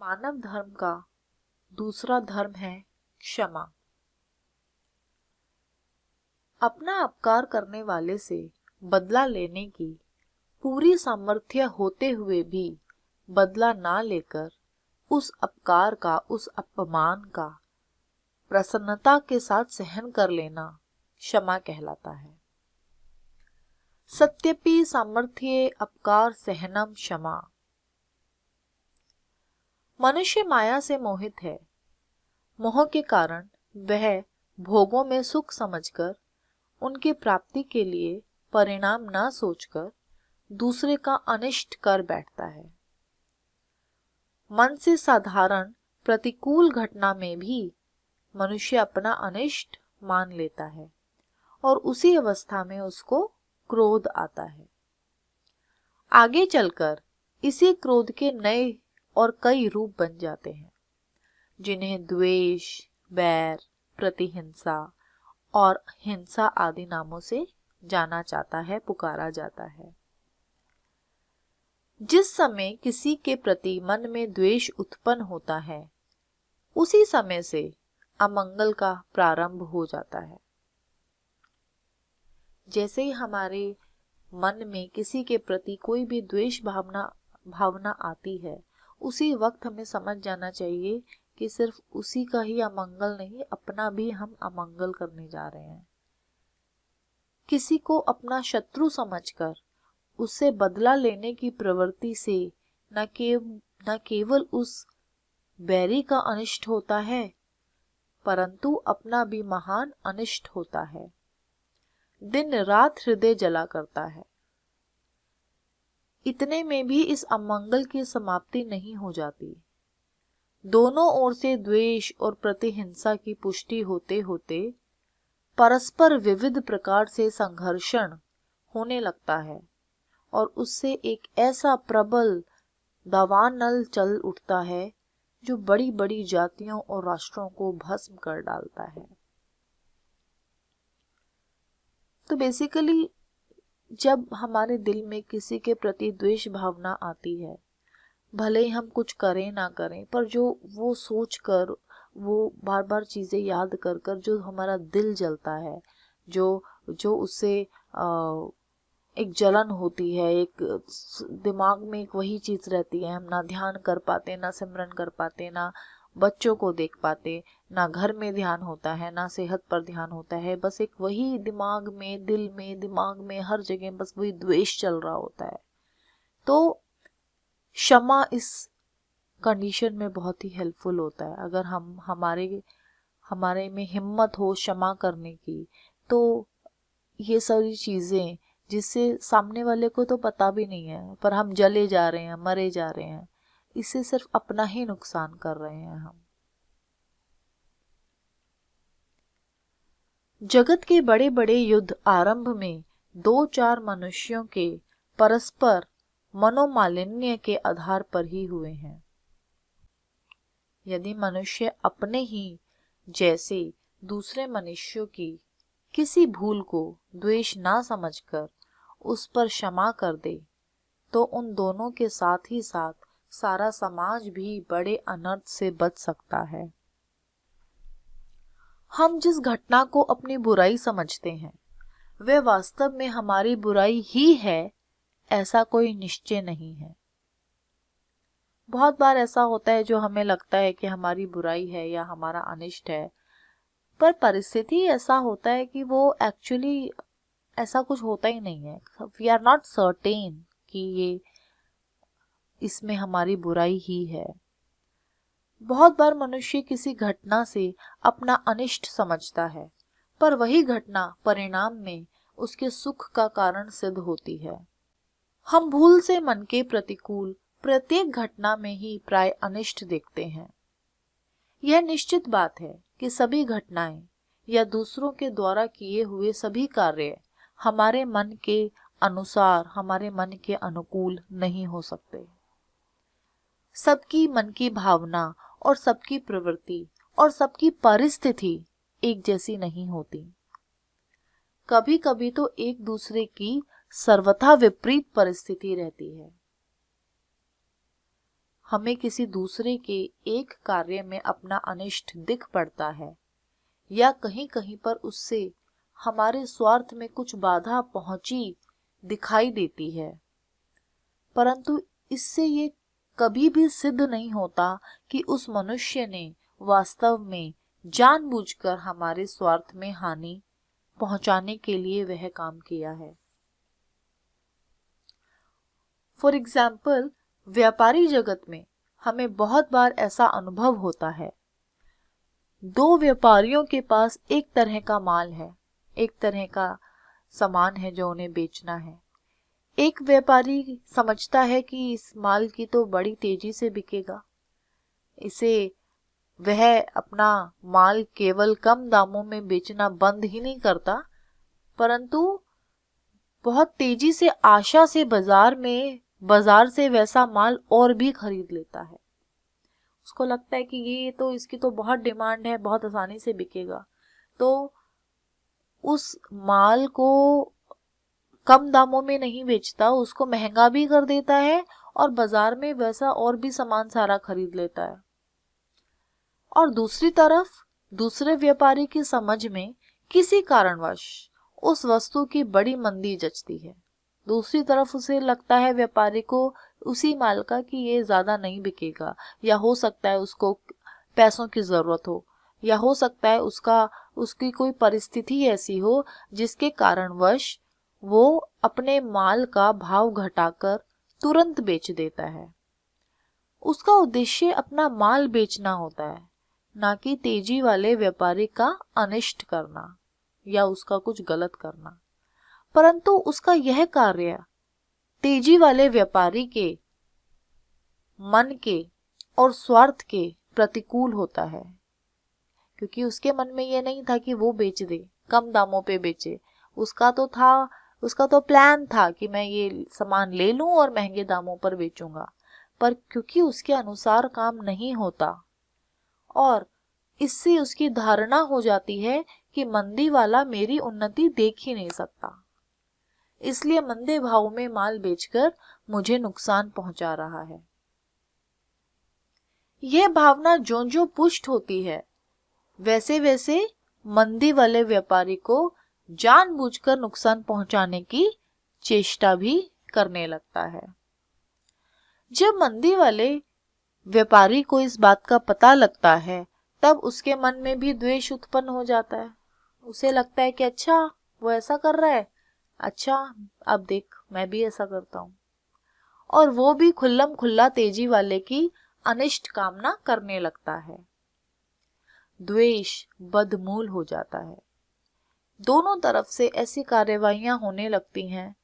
मानव धर्म का दूसरा धर्म है क्षमा। अपना अपकार करने वाले से बदला लेने की पूरी सामर्थ्य होते हुए भी बदला ना लेकर उस अपकार का, उस अपमान का प्रसन्नता के साथ सहन कर लेना क्षमा कहलाता है। सत्यपि सामर्थ्ये अपकार सहनम क्षमा। मनुष्य माया से मोहित है। मोह के कारण वह भोगों में सुख समझकर उनकी प्राप्ति के लिए परिणाम ना सोचकर दूसरे का अनिष्ट कर बैठता है। मन से साधारण प्रतिकूल घटना में भी मनुष्य अपना अनिष्ट मान लेता है और उसी अवस्था में उसको क्रोध आता है। आगे चलकर इसी क्रोध के नए और कई रूप बन जाते हैं, जिन्हें द्वेष, बैर, प्रतिहिंसा और हिंसा आदि नामों से जाना जाता है, पुकारा जाता है। जिस समय किसी के प्रति मन में द्वेष उत्पन्न होता है, उसी समय से अमंगल का प्रारंभ हो जाता है। जैसे ही हमारे मन में किसी के प्रति कोई भी द्वेष भावना आती है, उसी वक्त हमें समझ जाना चाहिए कि सिर्फ उसी का ही अमंगल नहीं, अपना भी हम अमंगल करने जा रहे हैं। किसी को अपना शत्रु समझकर उससे बदला लेने की प्रवृत्ति से न केवल उस बैरी का अनिष्ट होता है, परंतु अपना भी महान अनिष्ट होता है। दिन रात हृदय जला करता है। इतने में भी इस अमंगल की समाप्ति नहीं हो जाती। दोनों ओर से द्वेष और प्रतिहिंसा की पुष्टि होते होते परस्पर विविध प्रकार से संघर्षण होने लगता है और उससे एक ऐसा प्रबल दावानल चल उठता है जो बड़ी बड़ी जातियों और राष्ट्रों को भस्म कर डालता है। तो बेसिकली जब हमारे दिल में किसी के प्रति द्वेष भावना आती है, भले ही हम कुछ करें ना करें, पर जो वो सोच कर, वो बार बार चीजें याद कर कर जो हमारा दिल जलता है, जो उससे एक जलन होती है, एक दिमाग में एक वही चीज रहती है। हम ना ध्यान कर पाते, ना सिमरन कर पाते, ना बच्चों को देख पाते, ना घर में ध्यान होता है, ना सेहत पर ध्यान होता है। बस एक वही दिमाग में, दिल में, दिमाग में, हर जगह बस वही द्वेष चल रहा होता है। तो क्षमा इस कंडीशन में बहुत ही हेल्पफुल होता है। अगर हमारे में हिम्मत हो क्षमा करने की, तो ये सारी चीजें जिससे सामने वाले को तो पता भी नहीं है, पर हम जले जा रहे हैं, मरे जा रहे हैं, इससे सिर्फ अपना ही नुकसान कर रहे हैं हम। जगत के बड़े बड़े युद्ध आरंभ में 2-4 मनुष्यों के परस्पर मनोमालिन्य के आधार पर ही हुए हैं। यदि मनुष्य अपने ही जैसे दूसरे मनुष्यों की किसी भूल को द्वेष ना समझकर उस पर क्षमा कर दे, तो उन दोनों के साथ ही साथ सारा समाज भी बड़े अनर्थ से बच सकता है। हम जिस घटना को अपनी बुराई समझते हैं, वह वास्तव में हमारी बुराई ही है, ऐसा कोई निश्चय नहीं है। बहुत बार ऐसा होता है जो हमें लगता है कि हमारी बुराई है या हमारा अनिष्ट है, पर परिस्थिति ऐसा होता है कि वो एक्चुअली ऐसा कुछ होता ही नहीं है। वी आर नॉट सर्टेन कि ये इसमें हमारी बुराई ही है। बहुत बार मनुष्य किसी घटना से अपना अनिष्ट समझता है, पर वही घटना परिणाम में उसके सुख का कारण सिद्ध होती है। हम भूल से मन के प्रतिकूल प्रत्येक घटना में ही प्राय अनिष्ट देखते हैं। यह निश्चित बात है कि सभी घटनाएं या दूसरों के द्वारा किए हुए सभी कार्य हमारे मन के अनुसार, हमारे मन के अनुकूल नहीं हो सकते। सबकी मन की भावना और सबकी प्रवृत्ति और सबकी परिस्थिति एक जैसी नहीं होती। कभी कभी तो एक दूसरे की सर्वथा विपरीत परिस्थिति रहती है। हमें किसी दूसरे के एक कार्य में अपना अनिष्ट दिख पड़ता है या कहीं कहीं पर उससे हमारे स्वार्थ में कुछ बाधा पहुंची दिखाई देती है, परंतु इससे ये कभी भी सिद्ध नहीं होता कि उस मनुष्य ने वास्तव में जानबूझकर हमारे स्वार्थ में हानि पहुंचाने के लिए वह काम किया है। फॉर एग्जाम्पल, व्यापारी जगत में हमें बहुत बार ऐसा अनुभव होता है, दो व्यापारियों के पास एक तरह का माल है, एक तरह का सामान है जो उन्हें बेचना है। एक व्यापारी समझता है कि इस माल की तो बड़ी तेजी से बिकेगा, इसे वह अपना माल केवल कम दामों में बेचना बंद ही नहीं करता, परंतु बहुत तेजी से आशा से बाजार से वैसा माल और भी खरीद लेता है। उसको लगता है कि ये तो इसकी तो बहुत डिमांड है, बहुत आसानी से बिकेगा, तो उस माल को कम दामों में नहीं बेचता, उसको महंगा भी कर देता है और बाजार में वैसा और भी सामान सारा खरीद लेता है। और दूसरी तरफ दूसरे व्यापारी की समझ में किसी कारणवश उस वस्तु की बड़ी मंदी जचती है। दूसरी तरफ उसे लगता है व्यापारी को उसी माल का कि ये ज्यादा नहीं बिकेगा, या हो सकता है उसको पैसों की जरूरत हो, या हो सकता है उसकी कोई परिस्थिति ऐसी हो जिसके कारणवश वो अपने माल का भाव घटाकर तुरंत बेच देता है। उसका उद्देश्य अपना माल बेचना होता है, ना कि तेजी वाले व्यापारी का अनिष्ट करना या उसका कुछ गलत करना। परंतु उसका यह कार्य तेजी वाले व्यापारी के मन के और स्वार्थ के प्रतिकूल होता है, क्योंकि उसके मन में यह नहीं था कि वो बेच दे, कम दामों पे बेचे। उसका तो प्लान था कि मैं ये सामान ले लूं और महंगे दामों पर बेचूंगा, पर क्योंकि उसके अनुसार काम नहीं होता और इससे उसकी धारणा हो जाती है कि मंदी वाला मेरी उन्नति देख ही नहीं सकता, इसलिए मंदे भाव में माल बेचकर मुझे नुकसान पहुंचा रहा है। यह भावना जो पुष्ट होती है, वैसे वैसे मंदी वाले व्यापारी को जानबूझकर नुकसान पहुंचाने की चेष्टा भी करने लगता है। जब मंदी वाले व्यापारी को इस बात का पता लगता है, तब उसके मन में भी द्वेष उत्पन्न हो जाता है। उसे लगता है कि अच्छा वो ऐसा कर रहा है, अच्छा अब देख मैं भी ऐसा करता हूं, और वो भी खुल्लम खुल्ला तेजी वाले की अनिष्ट कामना करने लगता है। द्वेष बदमूल हो जाता है। दोनों तरफ से ऐसी कार्यवाहियां होने लगती हैं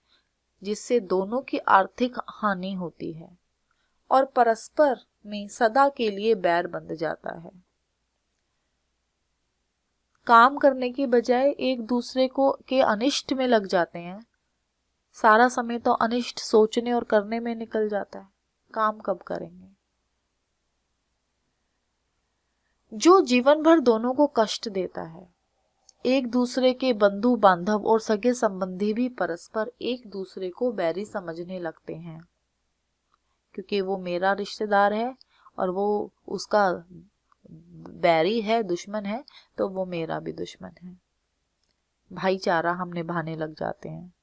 जिससे दोनों की आर्थिक हानि होती है और परस्पर में सदा के लिए बैर बंध जाता है। काम करने की बजाय एक दूसरे को के अनिष्ट में लग जाते हैं। सारा समय तो अनिष्ट सोचने और करने में निकल जाता है, काम कब करेंगे। जो जीवन भर दोनों को कष्ट देता है। एक दूसरे के बंधु बांधव और सगे संबंधी भी परस्पर एक दूसरे को बैरी समझने लगते हैं, क्योंकि वो मेरा रिश्तेदार है और वो उसका बैरी है, दुश्मन है, तो वो मेरा भी दुश्मन है। भाईचारा हम निभाने लग जाते हैं।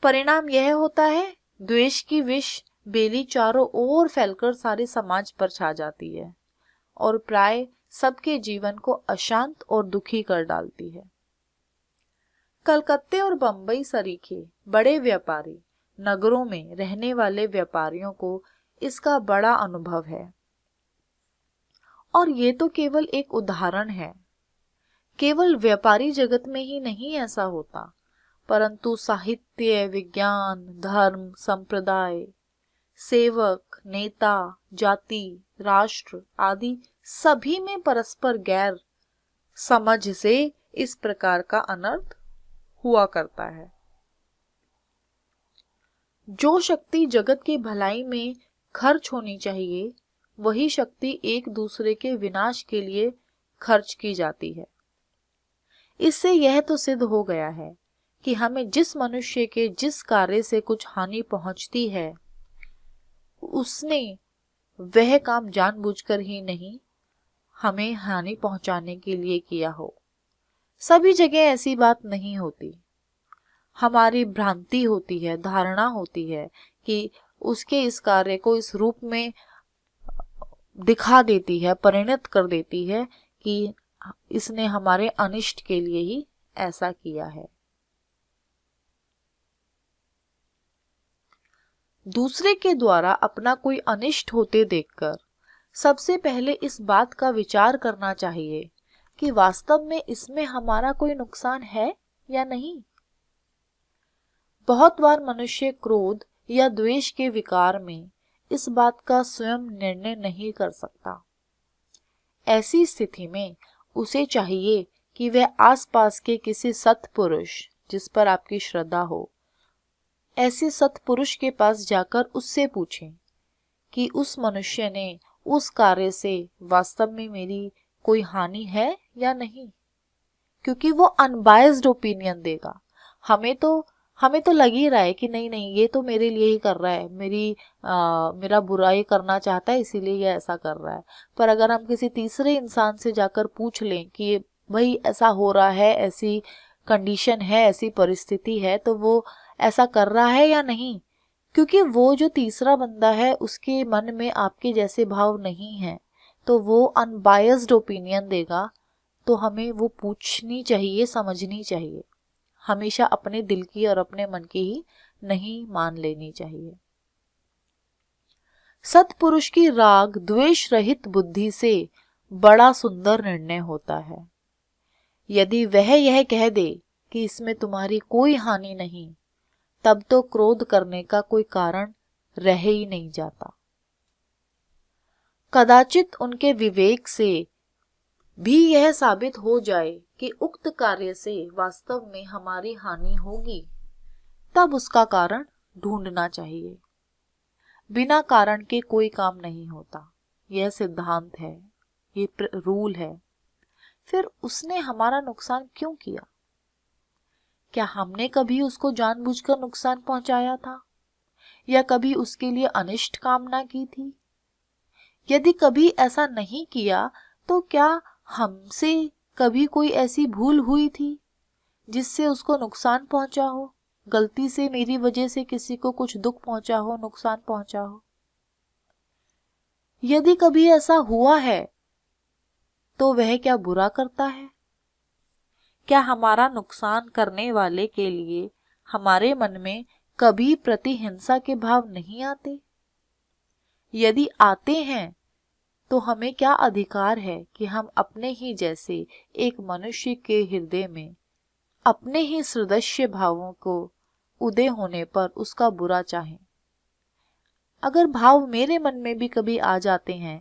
परिणाम यह होता है, द्वेष की विष बेली चारों ओर फैलकर सारे समाज पर छा जाती है और प्राय सबके जीवन को अशांत और दुखी कर डालती है। कलकत्ते और बंबई सरीखे बड़े व्यापारी नगरों में रहने वाले व्यापारियों को इसका बड़ा अनुभव है। और ये तो केवल एक उदाहरण है। केवल व्यापारी जगत में ही नहीं ऐसा होता, परंतु साहित्य, विज्ञान, धर्म, संप्रदाय, सेवक, नेता, जाति, राष्ट्र आदि सभी में परस्पर गैर समझ से इस प्रकार का अनर्थ हुआ करता है। जो शक्ति जगत की भलाई में खर्च होनी चाहिए, वही शक्ति एक दूसरे के विनाश के लिए खर्च की जाती है। इससे यह तो सिद्ध हो गया है कि हमें जिस मनुष्य के जिस कार्य से कुछ हानि पहुंचती है, उसने वह काम जानबूझकर ही नहीं हमें हानि पहुंचाने के लिए किया हो। सभी जगह ऐसी बात नहीं होती। हमारी भ्रांति होती है, धारणा होती है कि उसके इस कार्य को इस रूप में दिखा देती है, परिणत कर देती है कि इसने हमारे अनिष्ट के लिए ही ऐसा किया है। दूसरे के द्वारा अपना कोई अनिष्ट होते देखकर सबसे पहले इस बात का विचार करना चाहिए कि वास्तव में इसमें हमारा कोई नुकसान है या नहीं। बहुत बार मनुष्य क्रोध या द्वेष के विकार में इस बात का स्वयं निर्णय नहीं कर सकता। ऐसी स्थिति में उसे चाहिए कि वह आसपास के किसी सत्पुरुष जिस पर आपकी श्रद्धा हो, ऐसे सत्पुरुष के पास जाकर उससे पूछें कि उस मनुष्य ने उस कार्य से वास्तव में मेरी कोई हानि है या नहीं, क्योंकि वो अनबायस्ड ओपिनियन देगा। हमें तो लग ही रहा है कि नहीं नहीं ये तो मेरे लिए ही कर रहा है, मेरा बुराई करना चाहता है इसीलिए ये ऐसा कर रहा है। पर अगर हम किसी तीसरे इंसान से जाकर पूछ लें कि भाई ऐसा हो रहा है, ऐसी कंडीशन है, ऐसी परिस्थिति है, तो वो ऐसा कर रहा है या नहीं, क्योंकि वो जो तीसरा बंदा है उसके मन में आपके जैसे भाव नहीं है, तो वो अनबायस्ड ओपिनियन देगा। तो हमें वो पूछनी चाहिए, समझनी चाहिए। हमेशा अपने दिल की और अपने मन की ही नहीं मान लेनी चाहिए। सत्पुरुष की राग द्वेष रहित बुद्धि से बड़ा सुंदर निर्णय होता है। यदि वह यह कह दे कि इसमें तुम्हारी कोई हानि नहीं, तब तो क्रोध करने का कोई कारण रह ही नहीं जाता। कदाचित उनके विवेक से भी यह साबित हो जाए कि उक्त कार्य से वास्तव में हमारी हानि होगी, तब उसका कारण ढूंढना चाहिए। बिना कारण के कोई काम नहीं होता, यह सिद्धांत है, ये रूल है। फिर उसने हमारा नुकसान क्यों किया? क्या हमने कभी उसको जानबूझकर नुकसान पहुंचाया था, या कभी उसके लिए अनिष्ट कामना की थी? यदि कभी ऐसा नहीं किया, तो क्या हमसे कभी कोई ऐसी भूल हुई थी जिससे उसको नुकसान पहुंचा हो? गलती से मेरी वजह से किसी को कुछ दुख पहुंचा हो, नुकसान पहुंचा हो? यदि कभी ऐसा हुआ है तो वह क्या बुरा करता है? क्या हमारा नुकसान करने वाले के लिए हमारे मन में कभी प्रतिहिंसा के भाव नहीं आते? यदि आते हैं तो हमें क्या अधिकार है कि हम अपने ही जैसे एक मनुष्य के हृदय में अपने ही सदस्य भावों को उदय होने पर उसका बुरा चाहें? अगर भाव मेरे मन में भी कभी आ जाते हैं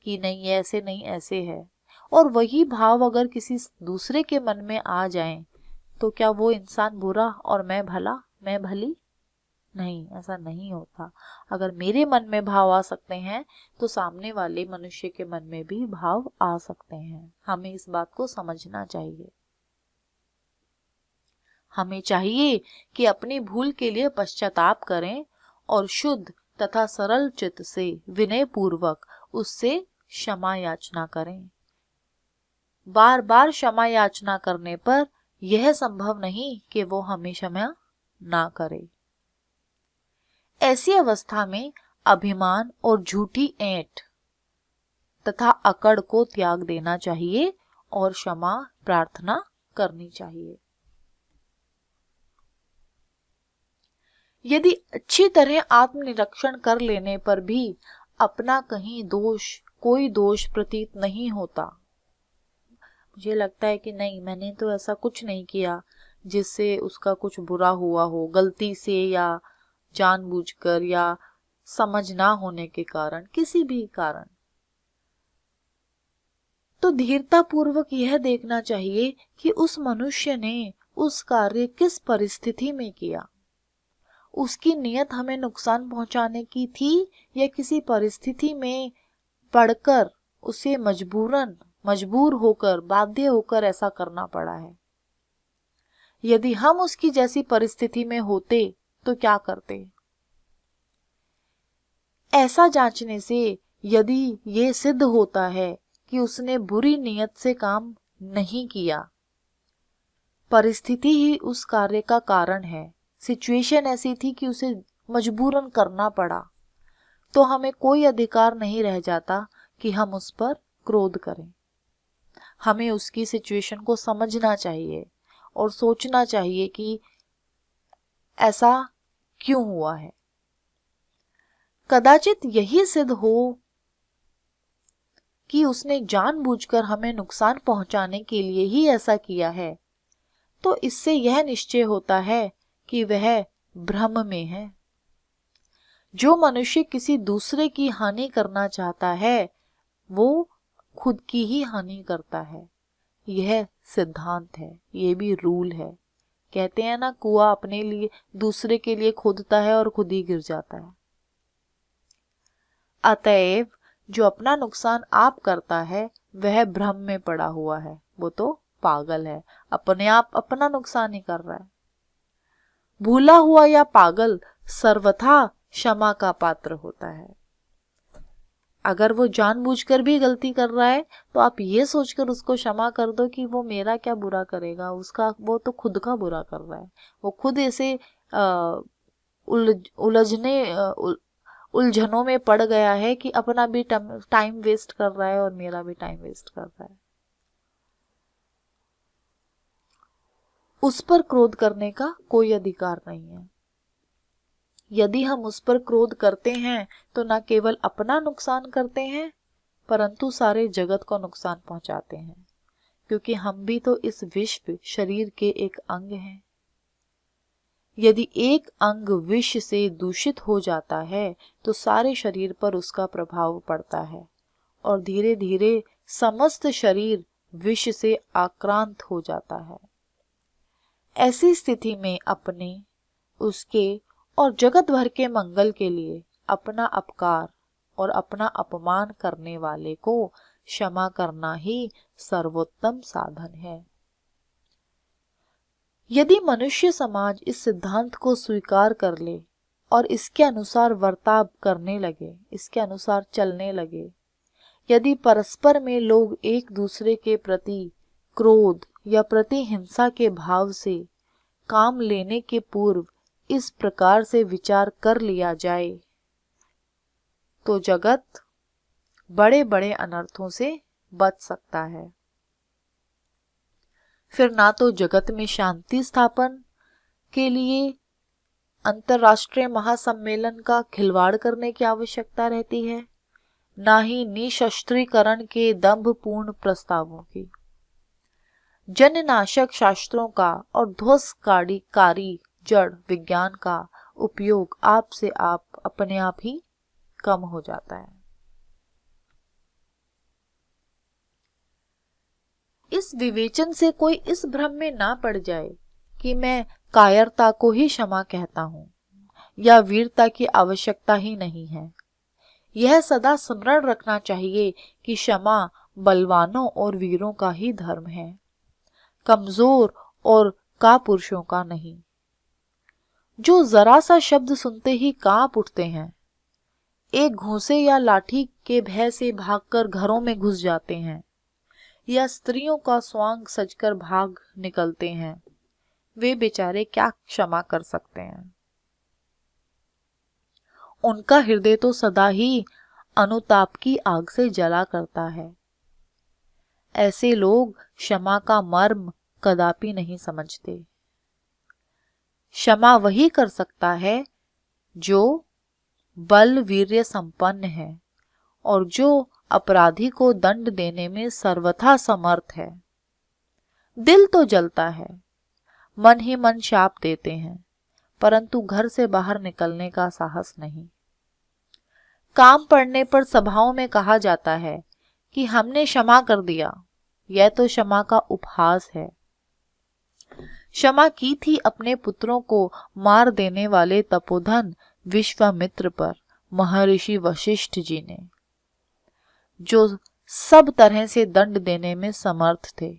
कि नहीं ये ऐसे नहीं ऐसे है, और वही भाव अगर किसी दूसरे के मन में आ जाएं, तो क्या वो इंसान बुरा और मैं भला, मैं भली? नहीं, ऐसा नहीं होता। अगर मेरे मन में भाव आ सकते हैं तो सामने वाले मनुष्य के मन में भी भाव आ सकते हैं। हमें इस बात को समझना चाहिए। हमें चाहिए कि अपनी भूल के लिए पश्चाताप करें और शुद्ध तथा सरल चित्त से विनय पूर्वक उससे क्षमा याचना करें। बार बार क्षमा याचना करने पर यह संभव नहीं कि वो हमें क्षमा ना करे। ऐसी अवस्था में अभिमान और झूठी ऐंठ तथा अकड़ को त्याग देना चाहिए और क्षमा प्रार्थना करनी चाहिए। यदि अच्छी तरह आत्मनिरीक्षण कर लेने पर भी अपना कहीं कोई दोष प्रतीत नहीं होता, मुझे लगता है कि नहीं मैंने तो ऐसा कुछ नहीं किया जिससे उसका कुछ बुरा हुआ हो, गलती से या जानबूझकर या समझ ना होने के कारण, किसी भी कारण, तो धीरता पूर्वक यह देखना चाहिए कि उस मनुष्य ने उस कार्य किस परिस्थिति में किया। उसकी नियत हमें नुकसान पहुंचाने की थी या किसी परिस्थिति में पड़कर उसे मजबूर होकर, बाध्य होकर ऐसा करना पड़ा है। यदि हम उसकी जैसी परिस्थिति में होते तो क्या करते? ऐसा जांचने से यदि ये सिद्ध होता है कि उसने बुरी नीयत से काम नहीं किया, परिस्थिति ही उस कार्य का कारण है, सिचुएशन ऐसी थी कि उसे मजबूरन करना पड़ा, तो हमें कोई अधिकार नहीं रह जाता कि हम उस पर क्रोध करें। हमें उसकी सिचुएशन को समझना चाहिए और सोचना चाहिए कि ऐसा क्यों हुआ है। कदाचित यही सिद्ध हो कि उसने जानबूझकर हमें नुकसान पहुंचाने के लिए ही ऐसा किया है, तो इससे यह निश्चय होता है कि वह भ्रम में है। जो मनुष्य किसी दूसरे की हानि करना चाहता है, वो खुद की ही हानि करता है। यह सिद्धांत है, ये भी रूल है। कहते हैं ना, कुआं अपने लिए दूसरे के लिए खोदता है और खुद ही गिर जाता है। अतएव जो अपना नुकसान आप करता है वह भ्रम में पड़ा हुआ है, वो तो पागल है, अपने आप अपना नुकसान ही कर रहा है। भूला हुआ या पागल सर्वथा क्षमा का पात्र होता है। अगर वो जानबूझकर भी गलती कर रहा है तो आप ये सोचकर उसको क्षमा कर दो कि वो मेरा क्या बुरा करेगा, उसका वो तो खुद का बुरा कर रहा है, वो खुद ऐसे उलझनों में पड़ गया है कि अपना भी टाइम वेस्ट कर रहा है और मेरा भी टाइम वेस्ट कर रहा है। उस पर क्रोध करने का कोई अधिकार नहीं है। यदि हम उस पर क्रोध करते हैं तो न केवल अपना नुकसान करते हैं परंतु सारे जगत को नुकसान पहुंचाते हैं, क्योंकि हम भी तो इस विश्व शरीर के एक अंग हैं। यदि एक अंग विष से दूषित हो जाता है तो सारे शरीर पर उसका प्रभाव पड़ता है और धीरे धीरे समस्त शरीर विष से आक्रांत हो जाता है। ऐसी स्थिति में अपने, उसके और जगत भर के मंगल के लिए अपना अपकार और अपना अपमान करने वाले को क्षमा करना ही सर्वोत्तम साधन है। यदि मनुष्य समाज इस सिद्धांत को स्वीकार कर ले और इसके अनुसार वर्ताव करने लगे, इसके अनुसार चलने लगे, यदि परस्पर में लोग एक दूसरे के प्रति क्रोध या प्रतिहिंसा के भाव से काम लेने के पूर्व इस प्रकार से विचार कर लिया जाए तो जगत बड़े बड़े अनर्थों से बच सकता है। फिर ना तो जगत में शांति स्थापन के लिए अंतर्राष्ट्रीय महासम्मेलन का खिलवाड़ करने की आवश्यकता रहती है, ना ही निशस्त्रीकरण के दंभपूर्ण प्रस्तावों की। जननाशक शास्त्रों का और ध्वंसकारी जड़ विज्ञान का उपयोग आप से आप अपने आप ही कम हो जाता है। इस विवेचन से कोई इस भ्रम में ना पड़ जाए कि मैं कायरता को ही क्षमा कहता हूं या वीरता की आवश्यकता ही नहीं है। यह सदा स्मरण रखना चाहिए कि क्षमा बलवानों और वीरों का ही धर्म है, कमजोर और कापुरुषों का नहीं। जो जरा सा शब्द सुनते ही कांप उठते हैं, एक घूंसे या लाठी के भय से भागकर घरों में घुस जाते हैं या स्त्रियों का स्वांग सजकर भाग निकलते हैं, वे बेचारे क्या क्षमा कर सकते हैं। उनका हृदय तो सदा ही अनुताप की आग से जला करता है। ऐसे लोग क्षमा का मर्म कदापि नहीं समझते। क्षमा वही कर सकता है जो बल वीर्य संपन्न है और जो अपराधी को दंड देने में सर्वथा समर्थ है। दिल तो जलता है, मन ही मन शाप देते हैं, परंतु घर से बाहर निकलने का साहस नहीं। काम पड़ने पर सभाओं में कहा जाता है कि हमने क्षमा कर दिया, यह तो क्षमा का उपहास है। क्षमा की थी अपने पुत्रों को मार देने वाले तपोधन विश्वामित्र पर महर्षि वशिष्ठ जी ने, जो सब तरह से दंड देने में समर्थ थे,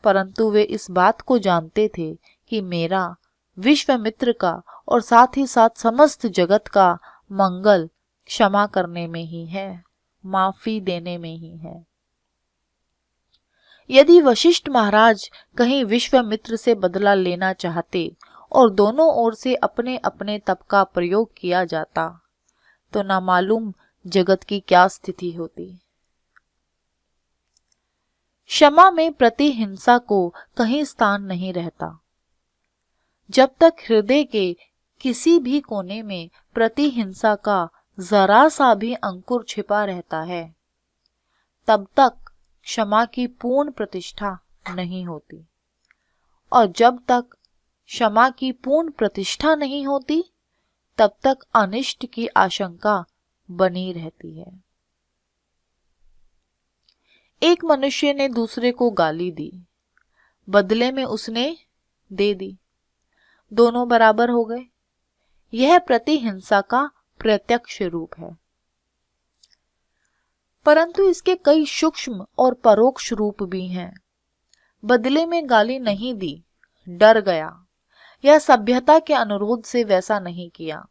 परंतु वे इस बात को जानते थे कि मेरा, विश्वामित्र का और साथ ही साथ समस्त जगत का मंगल क्षमा करने में ही है, माफी देने में ही है। यदि वशिष्ठ महाराज कहीं विश्वामित्र से बदला लेना चाहते और दोनों ओर से अपने अपने तप का प्रयोग किया जाता तो ना मालूम जगत की क्या स्थिति होती। क्षमा में प्रतिहिंसा को कहीं स्थान नहीं रहता। जब तक हृदय के किसी भी कोने में प्रतिहिंसा का जरा सा भी अंकुर छिपा रहता है, तब तक क्षमा की पूर्ण प्रतिष्ठा नहीं होती। और जब तक क्षमा की पूर्ण प्रतिष्ठा नहीं होती, तब तक अनिष्ट की आशंका बनी रहती है। एक मनुष्य ने दूसरे को गाली दी, बदले में उसने दे दी, दोनों बराबर हो गए। यह प्रतिहिंसा का प्रत्यक्ष रूप है। परंतु इसके कई सूक्ष्म और परोक्ष रूप भी हैं। बदले में गाली नहीं दी, डर गया या सभ्यता के अनुरोध से वैसा नहीं किया,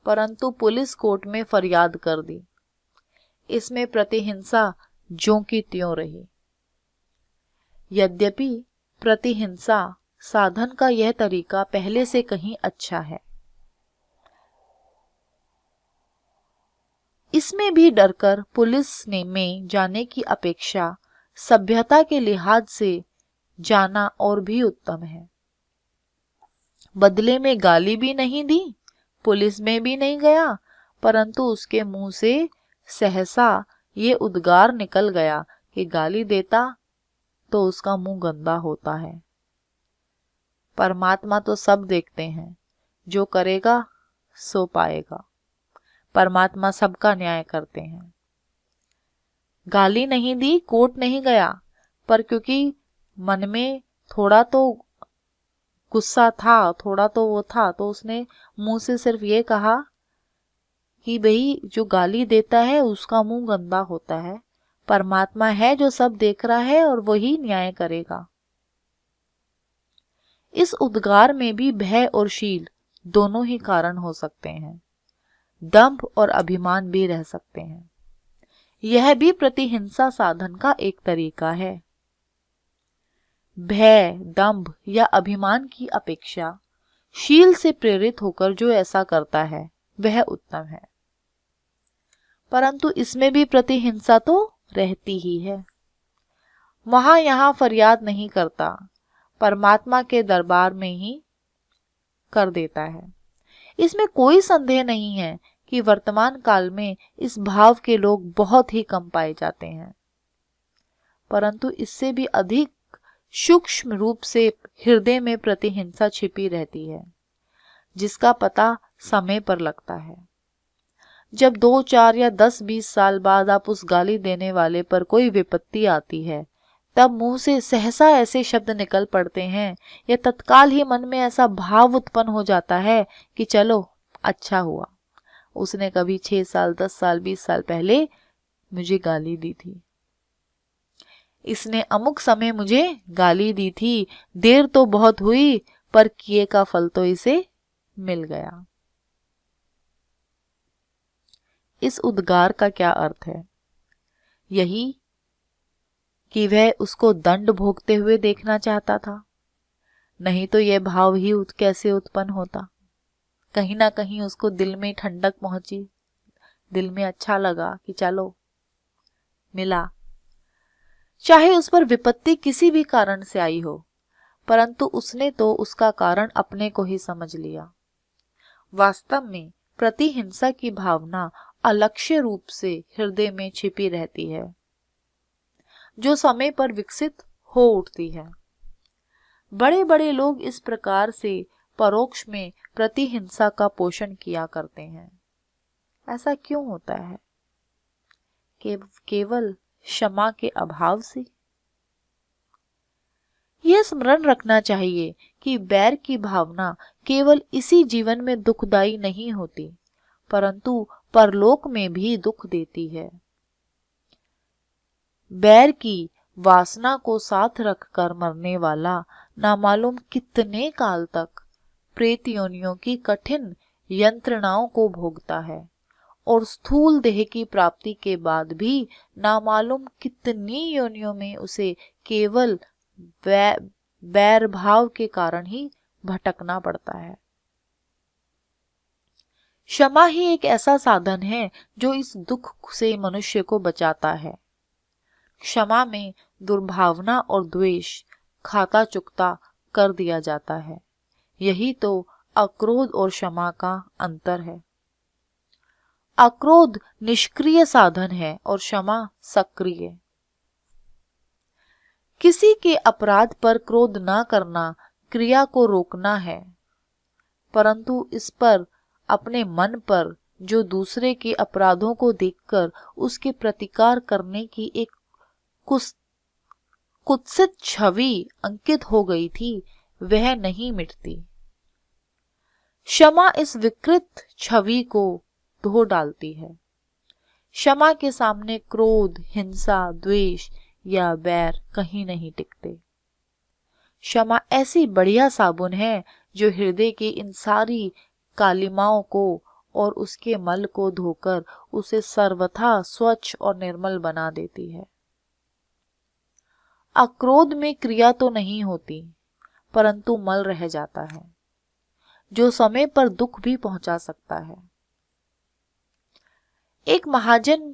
परंतु पुलिस कोर्ट में फरियाद कर दी। इसमें प्रतिहिंसा ज्यों की त्यों रही। यद्यपि प्रतिहिंसा साधन का यह तरीका पहले से कहीं अच्छा है, इसमें भी डरकर पुलिस ने में जाने की अपेक्षा सभ्यता के लिहाज से जाना और भी उत्तम है। बदले में गाली भी नहीं दी, पुलिस में भी नहीं गया, परंतु उसके मुंह से सहसा ये उद्गार निकल गया कि गाली देता तो उसका मुंह गंदा होता है। परमात्मा तो सब देखते हैं, जो करेगा सो पाएगा। परमात्मा सबका न्याय करते हैं। गाली नहीं दी, कोर्ट नहीं गया, पर क्योंकि मन में थोड़ा तो गुस्सा था, थोड़ा तो वो था, तो उसने मुंह से सिर्फ ये कहा कि भाई जो गाली देता है उसका मुंह गंदा होता है। परमात्मा है जो सब देख रहा है और वही न्याय करेगा। इस उद्गार में भी भय और शील दोनों ही कारण हो सकते हैं। दंभ और अभिमान भी रह सकते हैं। यह भी प्रतिहिंसा साधन का एक तरीका है। भय, दंभ या अभिमान की अपेक्षा शील से प्रेरित होकर जो ऐसा करता है वह उत्तम है, परंतु इसमें भी प्रतिहिंसा तो रहती ही है। वहां यहां फरियाद नहीं करता, परमात्मा के दरबार में ही कर देता है। इसमें कोई संदेह नहीं है कि वर्तमान काल में इस भाव के लोग बहुत ही कम पाए जाते हैं, परंतु इससे भी अधिक सूक्ष्म रूप से हृदय में प्रतिहिंसा छिपी रहती है, जिसका पता समय पर लगता है। जब 2, 4 या 10, 20 साल बाद आप उस गाली देने वाले पर कोई विपत्ति आती है, तब मुंह से सहसा ऐसे शब्द निकल पड़ते हैं या तत्काल ही मन में ऐसा भाव उत्पन्न हो जाता है कि चलो अच्छा हुआ, उसने कभी 6 साल, 10 साल, 20 साल पहले मुझे गाली दी थी, इसने अमुक समय मुझे गाली दी थी, देर तो बहुत हुई पर किए का फल तो इसे मिल गया। इस उद्गार का क्या अर्थ है? यही कि वह उसको दंड भोगते हुए देखना चाहता था, नहीं तो यह भाव ही कैसे उत्पन्न होता। कहीं ना कहीं उसको दिल में ठंडक पहुंची, दिल में अच्छा लगा कि चलो मिला, चाहे उस पर विपत्ति किसी भी कारण से आई हो, परंतु उसने तो उसका कारण अपने को ही समझ लिया। वास्तव में प्रतिहिंसा की भावना अलक्ष्य रूप से हृदय में छिपी रहती है, जो समय पर विकसित हो उठती है। बड़े बड़े लोग इस प्रकार से परोक्ष में प्रतिहिंसा का पोषण किया करते हैं। ऐसा क्यों होता है? केवल क्षमा के अभाव से। यह स्मरण रखना चाहिए कि बैर की भावना केवल इसी जीवन में दुखदायी नहीं होती, परंतु परलोक में भी दुख देती है। बैर की वासना को साथ रखकर मरने वाला नामालूम कितने काल तक प्रेत योनियों की कठिन यंत्रणाओं को भोगता है और स्थूल देह की प्राप्ति के बाद भी नामालूम कितनी योनियों में उसे केवल बैर भाव के कारण ही भटकना पड़ता है। क्षमा ही एक ऐसा साधन है जो इस दुख से मनुष्य को बचाता है। क्षमा में दुर्भावना और द्वेष खाता चुकता कर दिया जाता है। यही तो अक्रोध और क्षमा का अंतर है। अक्रोध निष्क्रिय साधन है और क्षमा सक्रिय। किसी के अपराध पर क्रोध न करना क्रिया को रोकना है, परंतु इस पर अपने मन पर जो दूसरे के अपराधों को देखकर उसके प्रतिकार करने की एक कुत्सित छवि अंकित हो गई थी, वह नहीं मिटती। क्षमा इस विकृत छवि को धो डालती है। क्षमा के सामने क्रोध, हिंसा, द्वेष या बैर कहीं नहीं टिकते। क्षमा ऐसी बढ़िया साबुन है जो हृदय की इन सारी कालिमाओं को और उसके मल को धोकर उसे सर्वथा स्वच्छ और निर्मल बना देती है। अक्रोध में क्रिया तो नहीं होती, परंतु मल रह जाता है, जो समय पर दुख भी पहुंचा सकता है। एक महाजन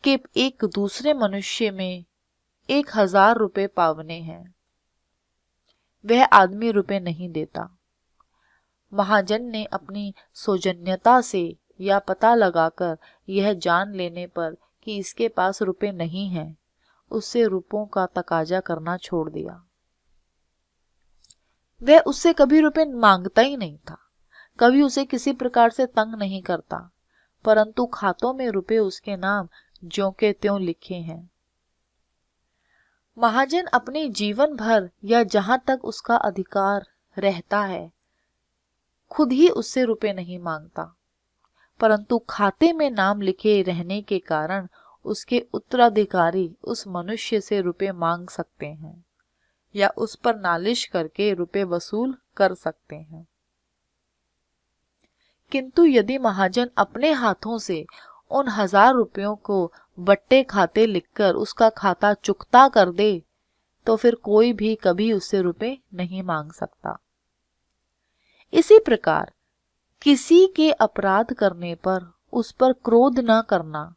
के एक दूसरे मनुष्य में 1000 रुपए पावने हैं। वह आदमी रुपए नहीं देता। महाजन ने अपनी सौजन्यता से या पता लगाकर यह जान लेने पर कि इसके पास रुपए नहीं हैं, उससे रुपयों का तकाजा करना छोड़ दिया। वह उससे कभी रुपए मांगता ही नहीं था, कभी उसे किसी प्रकार से तंग नहीं करता, परंतु खातों में रुपए उसके नाम ज्यों के त्यों लिखे हैं। महाजन अपने जीवन भर या जहां तक उसका अधिकार रहता है खुद ही उससे रुपए नहीं मांगता, परंतु खाते में नाम लिखे रहने के कारण उसके उत्तराधिकारी उस मनुष्य से रुपए मांग सकते हैं या उस पर नालिश करके रुपए वसूल कर सकते हैं। किंतु यदि महाजन अपने हाथों से उन 1000 रुपयों को बट्टे खाते लिखकर उसका खाता चुकता कर दे, तो फिर कोई भी कभी उससे रुपए नहीं मांग सकता। इसी प्रकार किसी के अपराध करने पर उस पर क्रोध न करना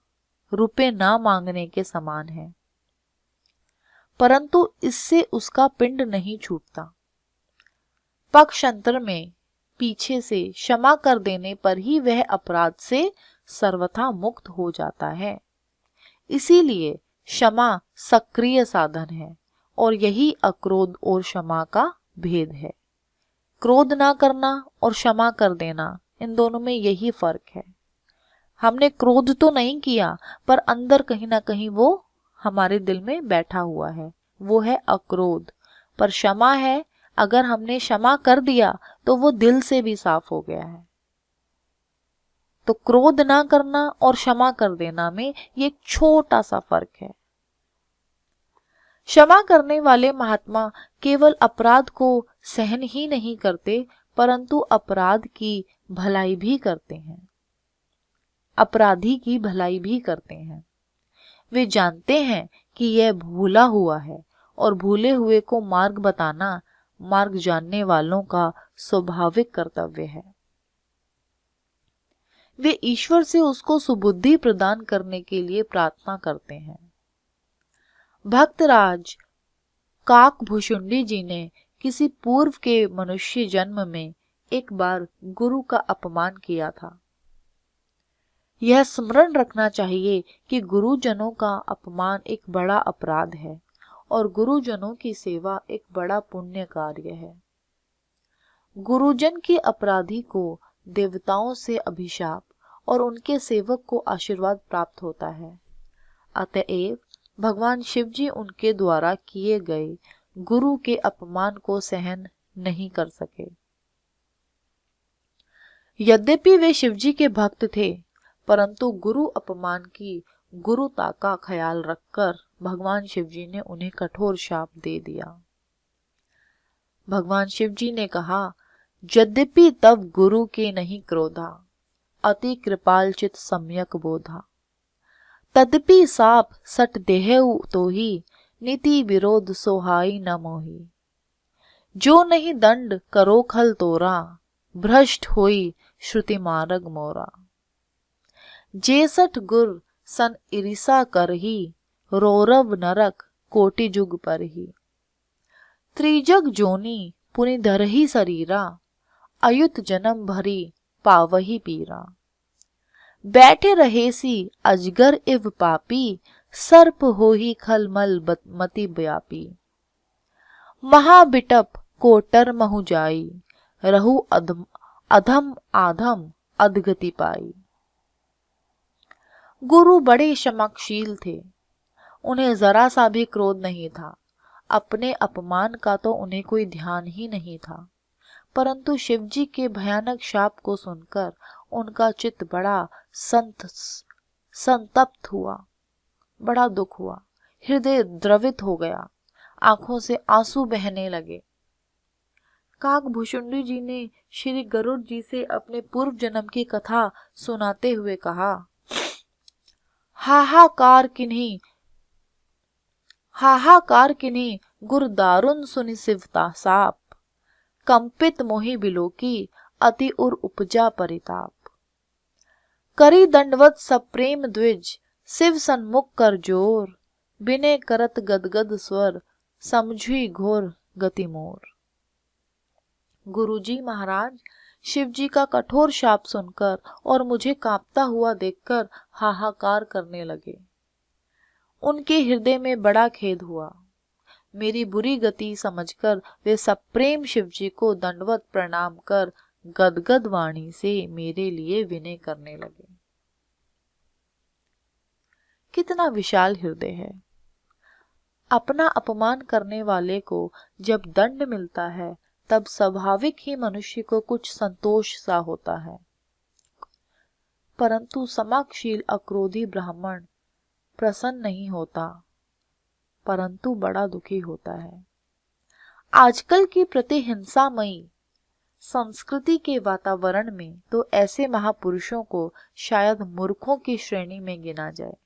रुपए न मांगने के समान है, परंतु इससे उसका पिंड नहीं छूटता। पक्षांतर में पीछे से क्षमा कर देने पर ही वह अपराध से सर्वथा मुक्त हो जाता है। इसीलिए क्षमा सक्रिय साधन है और यही अक्रोध और क्षमा का भेद है। क्रोध ना करना और क्षमा कर देना, इन दोनों में यही फर्क है। हमने क्रोध तो नहीं किया, पर अंदर कहीं ना कहीं वो हमारे दिल में बैठा हुआ है, वो है अक्रोध। पर क्षमा है, अगर हमने क्षमा कर दिया तो वो दिल से भी साफ हो गया है। तो क्रोध ना करना और क्षमा कर देना में ये एक छोटा सा फर्क है। क्षमा करने वाले महात्मा केवल अपराध को सहन ही नहीं करते, परंतु अपराध की भलाई भी करते हैं, अपराधी की भलाई भी करते हैं। वे जानते हैं कि यह भूला हुआ है और भूले हुए को मार्ग बताना मार्ग जानने वालों का स्वाभाविक कर्तव्य है। वे ईश्वर से उसको सुबुद्धि प्रदान करने के लिए प्रार्थना करते हैं। भक्तराज काकभूषुंडी जी ने किसी पूर्व के मनुष्य जन्म में एक बार गुरु का अपमान किया था। यह स्मरण रखना चाहिए कि गुरुजनों का अपमान एक बड़ा अपराध है और गुरुजनों की सेवा एक बड़ा पुण्य कार्य है। गुरुजन के अपराधी को देवताओं से अभिशाप और उनके सेवक को आशीर्वाद प्राप्त होता है। अतएव भगवान शिव जी उनके द्वारा किए गए गुरु के अपमान को सहन नहीं कर सके। यद्यपि वे शिव जी के भक्त थे, परंतु गुरु अपमान की गुरुता का ख्याल रखकर भगवान शिव जी ने उन्हें कठोर शाप दे दिया। भगवान शिव जी ने कहा, यद्यपि तब गुरु के नहीं क्रोधा, अति कृपालचित सम्यक बोधा। तदपि साप सट देहु तो ही, नीति विरोध सोहाई न मोही। जो नहीं दंड करो खल तोरा, भ्रष्ट होई श्रुति मार्ग मोरा। जेसठ गुर सन इरिसा करही, रौरव नरक कोटि जुग परही। त्रिजग जोनी पुनि धरही शरीरा, अयुत जन्म भरी पावही पीरा। बैठे रहेसी अजगर इव पापी, सर्प होही खलमल मति व्यापी। महाबिटप कोटर महु जाई, रहु अधम आधम अधगति पाई। गुरु बड़े क्षमाशील थे, उन्हें जरा सा भी क्रोध नहीं था। अपने अपमान का तो उन्हें कोई ध्यान ही नहीं था, परंतु शिवजी के भयानक शाप को सुनकर उनका चित्त बड़ा संतप्त हुआ, बड़ा दुख हुआ, हृदय द्रवित हो गया, आंखों से आंसू बहने लगे। काकभूषुंडी जी ने श्री गरुड़ जी से अपने पूर्व जन्म की कथा सुनाते हुए कहा, हाहाकार किन्हीं गुर दारुण सुनि सिवता साप। कंपित मोहि बिलोकी अति उर उपजा परिताप। करी दंडवत सब प्रेम द्विज, शिव सन्मुख कर जोर। बिने करत गदगद स्वर, समझी घोर गति मोर। गुरुजी महाराज शिवजी का कठोर शाप सुनकर और मुझे कांपता हुआ देखकर हाहाकार करने लगे। उनके हृदय में बड़ा खेद हुआ। मेरी बुरी गति समझकर वे सप्रेम शिवजी को दंडवत प्रणाम कर गदगद वाणी से मेरे लिए विनय करने लगे। कितना विशाल हृदय है। अपना अपमान करने वाले को जब दंड मिलता है तब स्वाभाविक ही मनुष्य को कुछ संतोष सा होता है, परंतु समाक्षील अक्रोधी ब्राह्मण प्रसन्न नहीं होता, परंतु बड़ा दुखी होता है। आजकल की प्रतिहिंसामयी संस्कृति के वातावरण में तो ऐसे महापुरुषों को शायद मूर्खों की श्रेणी में गिना जाए।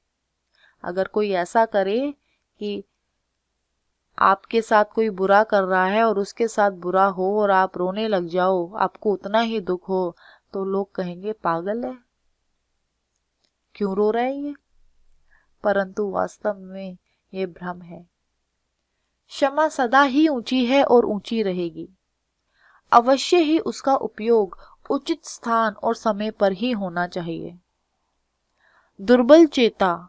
अगर कोई ऐसा करे कि आपके साथ कोई बुरा कर रहा है और उसके साथ बुरा हो और आप रोने लग जाओ, आपको उतना ही दुख हो, तो लोग कहेंगे पागल है, क्यों रो रहा है ये। परंतु वास्तव में ये भ्रम है। क्षमा सदा ही ऊंची है और ऊंची रहेगी। अवश्य ही उसका उपयोग उचित स्थान और समय पर ही होना चाहिए। दुर्बल चेता,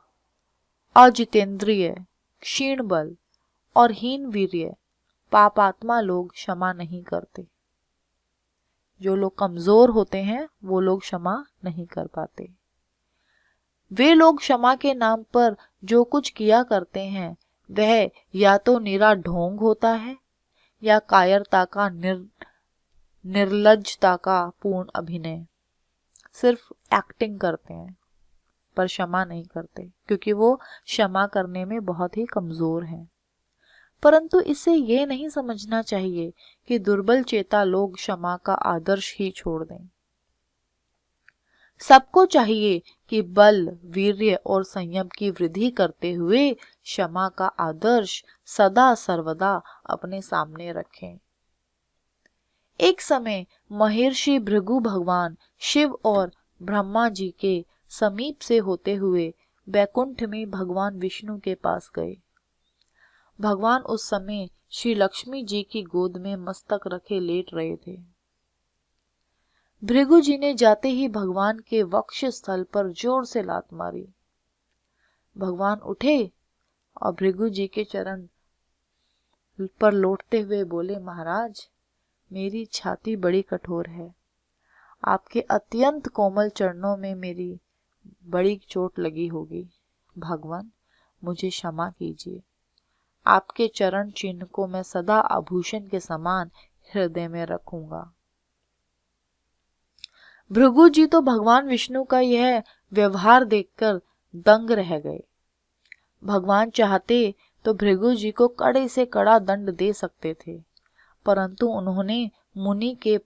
अजितेंद्रिय, क्षीण बल और हीन वीर्य पापात्मा लोग क्षमा नहीं करते। जो लोग कमजोर होते हैं वो लोग क्षमा नहीं कर पाते। वे लोग क्षमा के नाम पर जो कुछ किया करते हैं वह या तो निरा ढोंग होता है या कायरता का निर्लज्जता का पूर्ण अभिनय। सिर्फ एक्टिंग करते हैं पर क्षमा नहीं करते, क्योंकि वो क्षमा करने में बहुत ही कमजोर हैं। परंतु इसे ये नहीं समझना चाहिए कि दुर्बल चेता लोग क्षमा का आदर्श ही छोड़ दें। सबको चाहिए कि बल, वीर्य और संयम की वृद्धि करते हुए क्षमा का आदर्श सदा सर्वदा अपने सामने रखें। एक समय महर्षि भृगु भगवान शिव और ब्रह्मा जी के समीप से होते हुए वैकुंठ में भगवान विष्णु के पास गए। भगवान उस समय श्री लक्ष्मी जी की गोद में मस्तक रखे लेट रहे थे। भृगु जी ने जाते ही भगवान के वक्ष स्थल पर जोर से लात मारी। भगवान उठे और भृगु जी के चरण पर लौटते हुए बोले, महाराज मेरी छाती बड़ी कठोर है, आपके अत्यंत कोमल चरणों में मेरी बड़ी चोट लगी होगी। भगवान मुझे क्षमा कीजिए, आपके चरण चिन्ह को मैं सदा आभूषण के समान हृदय में रखूंगा। भृगु जी तो भगवान विष्णु का यह व्यवहार देखकर दंग रह गए। भगवान चाहते तो भृगु जी को कड़े से कड़ा दंड दे सकते थे, परंतु उन्होंने मुनि के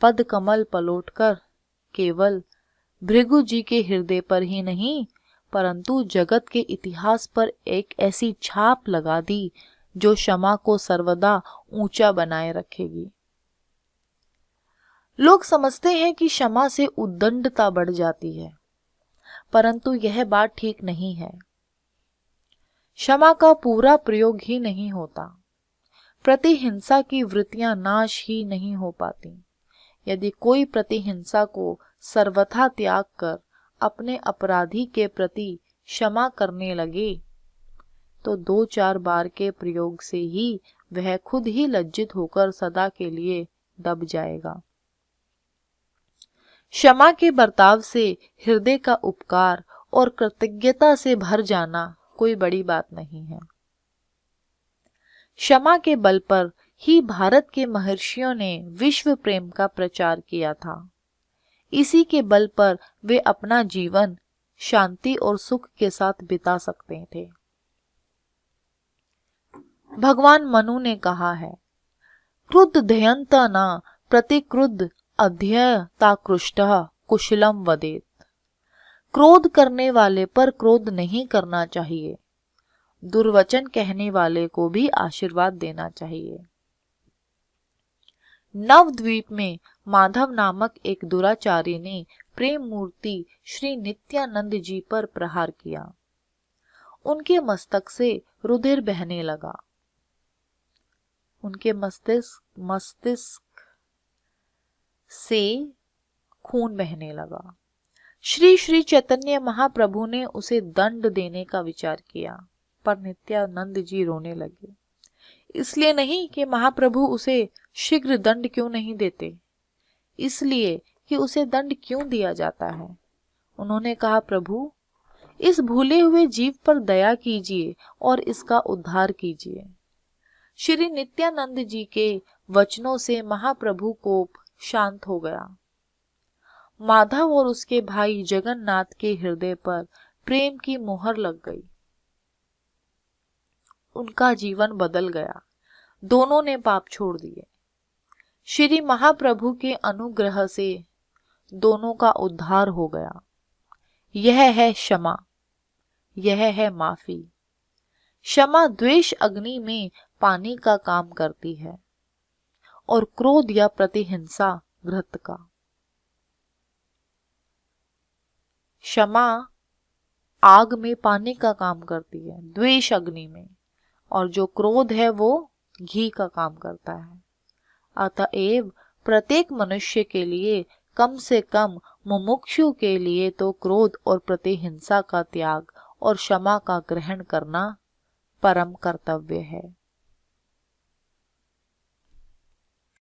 पद कमल पलटकर केवल भृगु जी के हृदय पर ही नहीं परंतु जगत के इतिहास पर एक ऐसी छाप लगा दी जो क्षमा को सर्वदा ऊंचा बनाए रखेगी। लोग समझते हैं कि क्षमा से उद्दंडता बढ़ जाती है, परंतु यह बात ठीक नहीं है। क्षमा का पूरा प्रयोग ही नहीं होता, प्रतिहिंसा की वृत्तियां नाश ही नहीं हो पाती। यदि कोई प्रतिहिंसा को सर्वथा त्याग कर अपने अपराधी के प्रति क्षमा करने लगे तो 2-4 बार के प्रयोग से ही वह खुद ही लज्जित होकर सदा के लिए दब जाएगा। क्षमा के बर्ताव से हृदय का उपकार और कृतज्ञता से भर जाना कोई बड़ी बात नहीं है। क्षमा के बल पर ही भारत के महर्षियों ने विश्व प्रेम का प्रचार किया था। इसी के बल पर वे अपना जीवन शांति और सुख के साथ बिता सकते थे। भगवान मनु ने कहा है, क्रुद्ध ध्यंता न प्रतिक्रुद्ध अध्ययताकृष्टः कुशलम वदेत। क्रोध करने वाले पर क्रोध नहीं करना चाहिए, दुर्वचन कहने वाले को भी आशीर्वाद देना चाहिए। नवद्वीप में माधव नामक एक दुराचारी ने प्रेम मूर्ति श्री नित्यानंद जी पर प्रहार किया। उनके मस्तक से रुधिर बहने लगा। उनके मस्तिष्क से खून बहने लगा। श्री चैतन्य महाप्रभु ने उसे दंड देने का विचार किया, पर नित्यानंद जी रोने लगे। इसलिए नहीं कि महाप्रभु उसे शीघ्र दंड क्यों नहीं देते, इसलिए कि उसे दंड क्यों दिया जाता है। उन्होंने कहा, प्रभु इस भूले हुए जीव पर दया कीजिए और इसका उद्धार कीजिए। श्री नित्यानंद जी के वचनों से महाप्रभु कोप शांत हो गया। माधव और उसके भाई जगन्नाथ के हृदय पर प्रेम की मोहर लग गई। उनका जीवन बदल गया। दोनों ने पाप छोड़ दिए। श्री महाप्रभु के अनुग्रह से दोनों का उद्धार हो गया। यह है क्षमा, यह है माफी। क्षमा द्वेष अग्नि में पानी का काम करती है और क्रोध या प्रतिहिंसा घृत का। क्षमा आग में पानी का काम करती है, द्वेष अग्नि में, और जो क्रोध है वो घी का काम करता है। अतएव प्रत्येक मनुष्य के लिए, कम से कम मुमुक्षु के लिए तो क्रोध और प्रतिहिंसा का त्याग और क्षमा का ग्रहण करना परम कर्तव्य है।